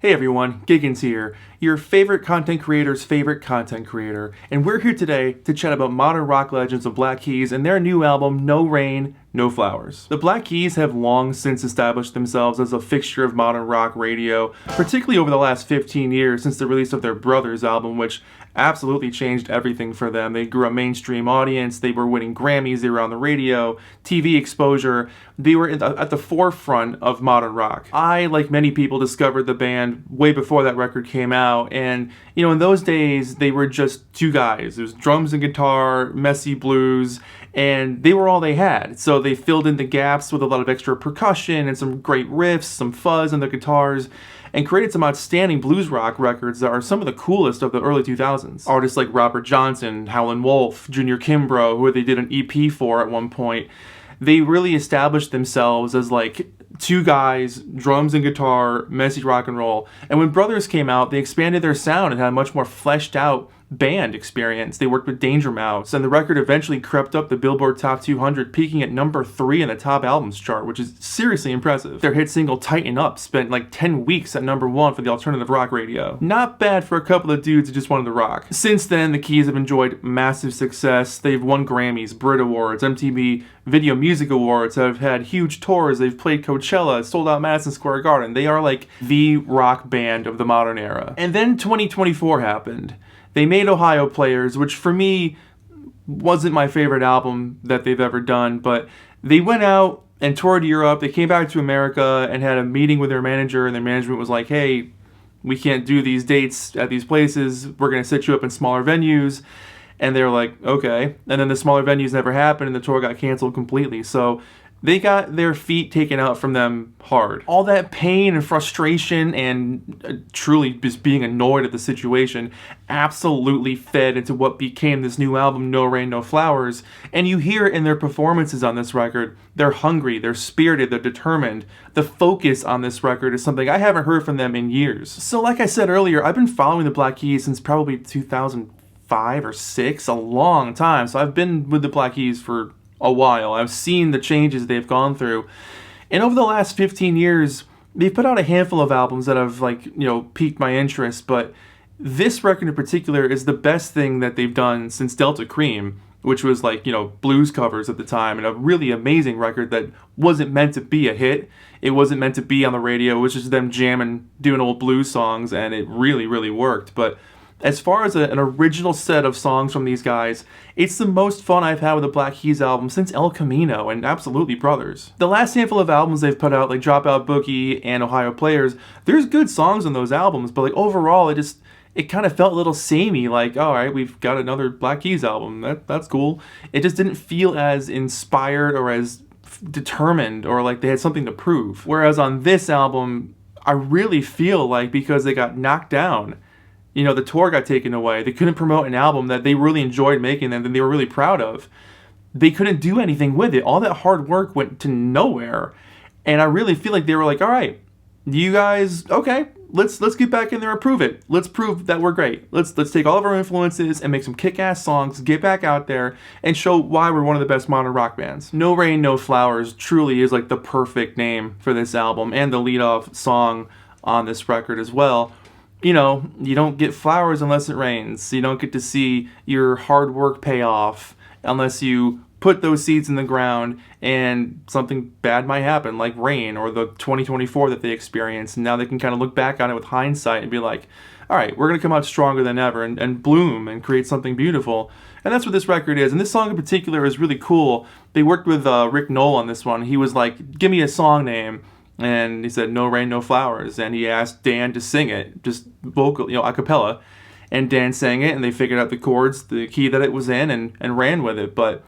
Hey everyone, Giggins here, your favorite content creator's favorite content creator, and we're here today to chat about modern rock legends of Black Keys and their new album, No Rain, No Flowers. The Black Keys have long since established themselves as a fixture of modern rock radio, particularly over the last 15 years since the release of their Brothers album, which absolutely changed everything for them. They grew a mainstream audience, they were winning Grammys, they were on the radio, TV exposure, they were at the forefront of modern rock. I, like many people, discovered the band way before that record came out, and in those days they were just two guys. It was drums and guitar, messy blues, and they were all they had. So they filled in the gaps with a lot of extra percussion and some great riffs, some fuzz on the guitars, and created some outstanding blues rock records that are some of the coolest of the early 2000s. Artists like Robert Johnson, Howlin' Wolf, Junior Kimbrough, who they did an EP for at one point, they really established themselves as like two guys, drums and guitar, messy rock and roll. And when Brothers came out, they expanded their sound and had a much more fleshed out band experience. They worked with Danger Mouse, and the record eventually crept up the Billboard Top 200, peaking at number 3 in the top albums chart, which is seriously impressive. Their hit single Tighten Up spent like 10 weeks at number 1 for the alternative rock radio. Not bad for a couple of dudes who just wanted to rock. Since then, the Keys have enjoyed massive success. They've won Grammys, Brit Awards, MTV Video Music Awards, have had huge tours, they've played Coachella, sold out Madison Square Garden. They are like the rock band of the modern era. And then 2024 happened. They made Ohio Players, which for me wasn't my favorite album that they've ever done, but they went out and toured Europe. They came back to America and had a meeting with their manager, and their management was like, hey, we can't do these dates at these places. We're going to set you up in smaller venues. And they were like, okay. And then the smaller venues never happened, and the tour got canceled completely. So they got their feet taken out from them hard. All that pain and frustration and truly just being annoyed at the situation absolutely fed into what became this new album, No Rain, No Flowers. And you hear it in their performances on this record. They're hungry, they're spirited, they're determined. The focus on this record is something I haven't heard from them in years. So like I said earlier, I've been following the Black Keys since probably 2005 or 6, a long time. So I've been with the Black Keys for a while. I've seen the changes they've gone through. And over the last 15 years, they've put out a handful of albums that have piqued my interest, but this record in particular is the best thing that they've done since Delta Cream, which was blues covers at the time, and a really amazing record that wasn't meant to be a hit. It wasn't meant to be on the radio. It was just them jamming, doing old blues songs, and it really, really worked. But as far as an original set of songs from these guys, it's the most fun I've had with a Black Keys album since El Camino and absolutely Brothers. The last handful of albums they've put out, like Dropout Boogie and Ohio Players, there's good songs on those albums, but overall it kind of felt a little samey, like, all right, we've got another Black Keys album, that's cool. It just didn't feel as inspired or as determined or like they had something to prove. Whereas on this album, I really feel like because they got knocked down, the tour got taken away, they couldn't promote an album that they really enjoyed making and that they were really proud of. They couldn't do anything with it. All that hard work went to nowhere. And I really feel like they were like, all right, you guys, okay, let's get back in there and prove it. Let's prove that we're great. Let's take all of our influences and make some kick-ass songs, get back out there, and show why we're one of the best modern rock bands. No Rain, No Flowers truly is like the perfect name for this album and the lead-off song on this record as well. You don't get flowers unless it rains. You don't get to see your hard work pay off unless you put those seeds in the ground and something bad might happen, like rain or the 2024 that they experienced. And now they can kind of look back on it with hindsight and be like, all right, we're going to come out stronger than ever and bloom and create something beautiful. And that's what this record is. And this song in particular is really cool. They worked with Rick Knoll on this one. He was like, give me a song name. And he said, No Rain, No Flowers. And he asked Dan to sing it, just vocal, a cappella. And Dan sang it, and they figured out the chords, the key that it was in, and ran with it. But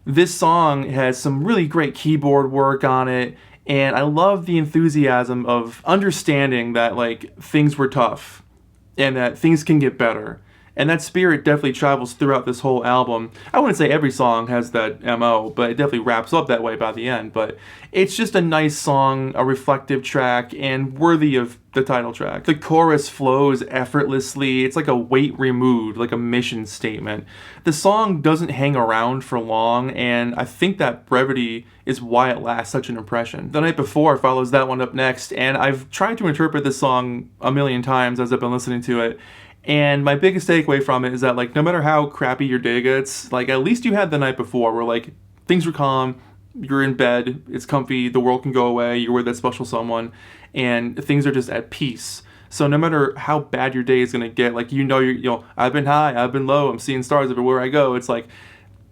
this song has some really great keyboard work on it. And I love the enthusiasm of understanding that, things were tough. And that things can get better. And that spirit definitely travels throughout this whole album. I wouldn't say every song has that MO, but it definitely wraps up that way by the end. But it's just a nice song, a reflective track, and worthy of the title track. The chorus flows effortlessly. It's like a weight removed, like a mission statement. The song doesn't hang around for long, and I think that brevity is why it lasts such an impression. The Night Before follows that one up next, and I've tried to interpret this song a million times as I've been listening to it. And my biggest takeaway from it is that, like, no matter how crappy your day gets, like, at least you had the night before where, like, things were calm, you're in bed, it's comfy, the world can go away, you're with that special someone, and things are just at peace. So no matter how bad your day is going to get, like, you know, I've been high, I've been low, I'm seeing stars everywhere I go. It's like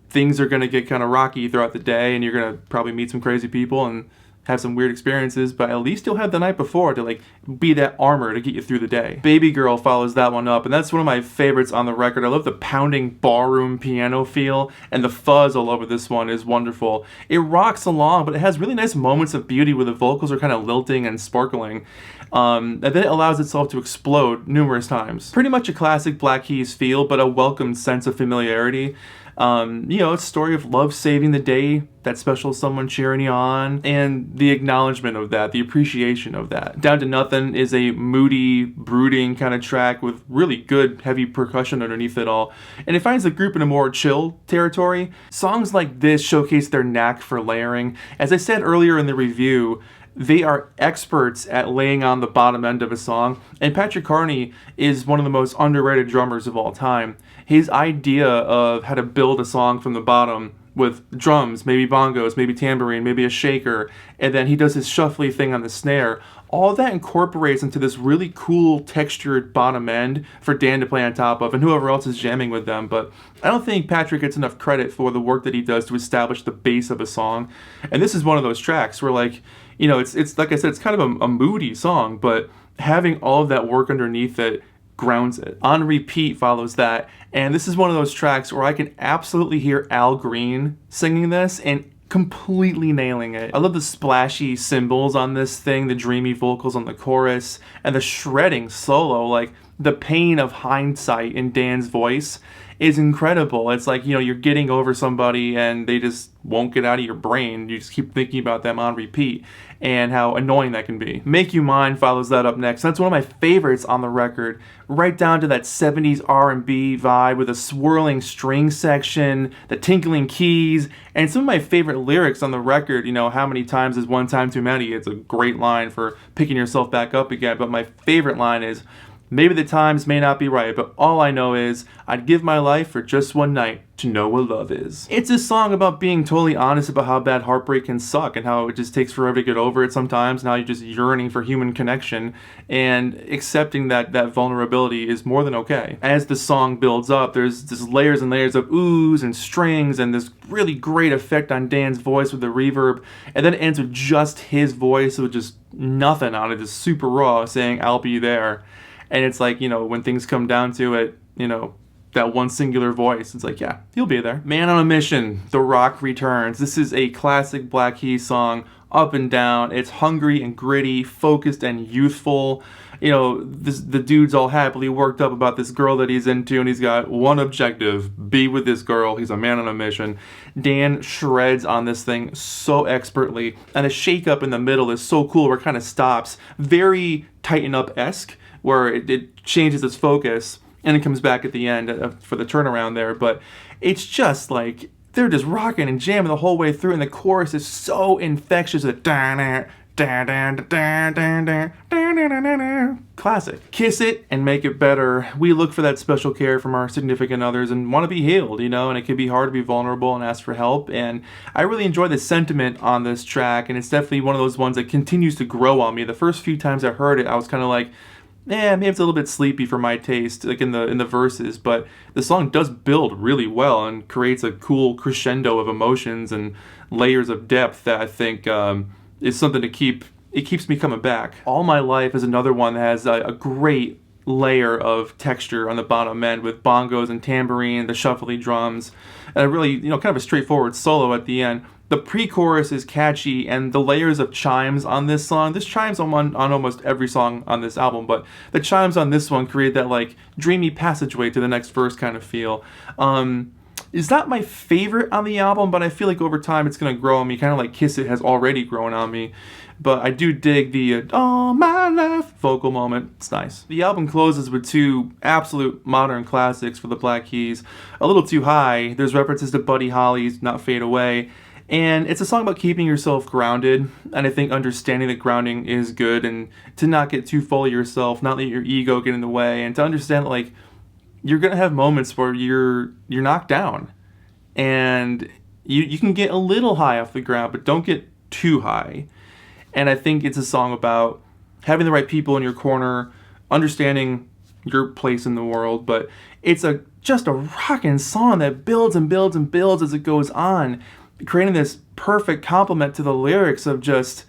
things are going to get kind of rocky throughout the day, and you're going to probably meet some crazy people and have some weird experiences, but at least you'll have the night before to, like, be that armor to get you through the day. Baby Girl follows that one up, and that's one of my favorites on the record. I love the pounding ballroom piano feel, and the fuzz all over this one is wonderful. It rocks along, but it has really nice moments of beauty where the vocals are kind of lilting and sparkling. And then it allows itself to explode numerous times. Pretty much a classic Black Keys feel, but a welcome sense of familiarity. It's a story of love saving the day, that special someone cheering you on, and the acknowledgement of that, the appreciation of that. Down to Nothing is a moody, brooding kind of track with really good, heavy percussion underneath it all, and it finds the group in a more chill territory. Songs like this showcase their knack for layering. As I said earlier in the review, they are experts at laying on the bottom end of a song, and Patrick Carney is one of the most underrated drummers of all time. His idea of how to build a song from the bottom with drums, maybe bongos, maybe tambourine, maybe a shaker, and then he does his shuffly thing on the snare, all that incorporates into this really cool textured bottom end for Dan to play on top of and whoever else is jamming with them. But I don't think Patrick gets enough credit for the work that he does to establish the base of a song. And this is one of those tracks where, like, it's like I said, it's kind of a moody song, but having all of that work underneath it grounds it. On Repeat follows that, and this is one of those tracks where I can absolutely hear Al Green singing this and completely nailing it. I love the splashy cymbals on this thing, the dreamy vocals on the chorus, and the shredding solo. Like, the pain of hindsight in Dan's voice is incredible. It's like, you're getting over somebody and they just won't get out of your brain. You just keep thinking about them on repeat, and how annoying that can be. Make You Mine follows that up next. That's one of my favorites on the record. Right down to that 70s R&B vibe with a swirling string section, the tinkling keys, and some of my favorite lyrics on the record. How many times is one time too many? It's a great line for picking yourself back up again, but my favorite line is, maybe the times may not be right, but all I know is I'd give my life for just one night to know what love is. It's a song about being totally honest about how bad heartbreak can suck and how it just takes forever to get over it sometimes, and how you're just yearning for human connection, and accepting that vulnerability is more than okay. As the song builds up, there's just layers and layers of oohs and strings and this really great effect on Dan's voice with the reverb, and then it ends with just his voice with just nothing on it, just super raw, saying I'll be there. And it's like, when things come down to it, that one singular voice, it's like, yeah, he'll be there. Man on a Mission, The Rock returns. This is a classic Black Keys song, up and down. It's hungry and gritty, focused and youthful. The dude's all happily worked up about this girl that he's into, and he's got one objective: be with this girl. He's a man on a mission. Dan shreds on this thing so expertly, and the shake up in the middle is so cool where it kind of stops. Very Tighten Up-esque, where it changes its focus and it comes back at the end for the turnaround there. But it's just like they're just rocking and jamming the whole way through, and the chorus is so infectious. Classic. Kiss It and Make It Better. We look for that special care from our significant others and want to be healed, and it can be hard to be vulnerable and ask for help. And I really enjoy the sentiment on this track, and it's definitely one of those ones that continues to grow on me. The first few times I heard it, I was kind of like, maybe it's a little bit sleepy for my taste, like in the verses, but the song does build really well and creates a cool crescendo of emotions and layers of depth that I think is something to keep. It keeps me coming back. All My Life is another one that has a great layer of texture on the bottom end with bongos and tambourine, the shuffly drums, and a really, kind of a straightforward solo at the end. The pre-chorus is catchy, and the layers of chimes on this song, this chimes on almost every song on this album, but the chimes on this one create that like dreamy passageway to the next verse kind of feel. It's not my favorite on the album, but I feel like over time it's going to grow on me, kind of like Kiss It has already grown on me. But I do dig the all my life vocal moment. It's nice. The album closes with two absolute modern classics for the Black Keys. A Little Too High, there's references to Buddy Holly's Not Fade Away, and it's a song about keeping yourself grounded, and I think understanding that grounding is good, and to not get too full of yourself, not let your ego get in the way, and to understand that, like, you're going to have moments where you're knocked down, and you can get a little high off the ground, but don't get too high. And I think it's a song about having the right people in your corner, understanding your place in the world, but it's just a rockin' song that builds and builds and builds as it goes on, creating this perfect complement to the lyrics of just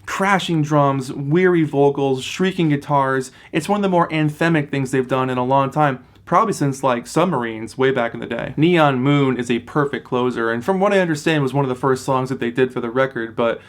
crashing drums, weary vocals, shrieking guitars. It's one of the more anthemic things they've done in a long time, probably since like Submarines way back in the day. Neon Moon is a perfect closer, and from what I understand was one of the first songs that they did for the record, but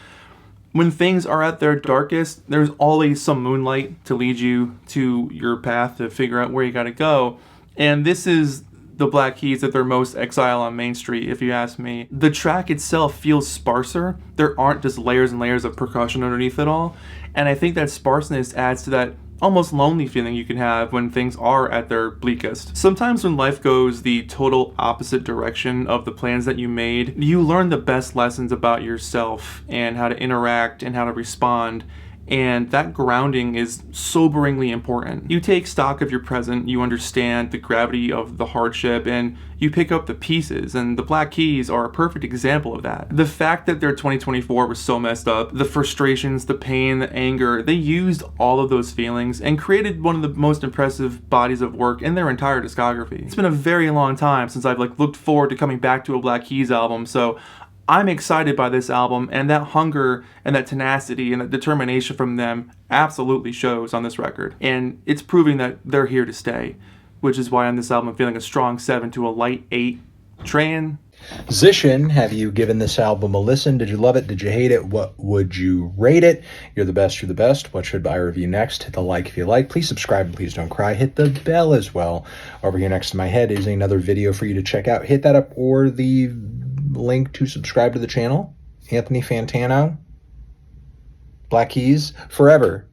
when things are at their darkest, there's always some moonlight to lead you to your path to figure out where you gotta go. And this is the Black Keys at their most Exile on Main Street, if you ask me. The track itself feels sparser. There aren't just layers and layers of percussion underneath it all. And I think that sparseness adds to that almost lonely feeling you can have when things are at their bleakest. Sometimes when life goes the total opposite direction of the plans that you made, you learn the best lessons about yourself and how to interact and how to respond. And that grounding is soberingly important. You take stock of your present, you understand the gravity of the hardship, and you pick up the pieces, and the Black Keys are a perfect example of that. The fact that their 2024 was so messed up, the frustrations, the pain, the anger, they used all of those feelings and created one of the most impressive bodies of work in their entire discography. It's been a very long time since I've looked forward to coming back to a Black Keys album, so I'm excited by this album, and that hunger and that tenacity and that determination from them absolutely shows on this record. And it's proving that they're here to stay, which is why on this album I'm feeling a strong 7 to a light 8. Transition, have you given this album a listen? Did you love it? Did you hate it? What would you rate it? You're the best, you're the best. What should I review next? Hit the like if you like. Please subscribe and please don't cry. Hit the bell as well. Over here next to my head is another video for you to check out. Hit that up, or the link to subscribe to the channel. Anthony Fantano, Black Keys, forever.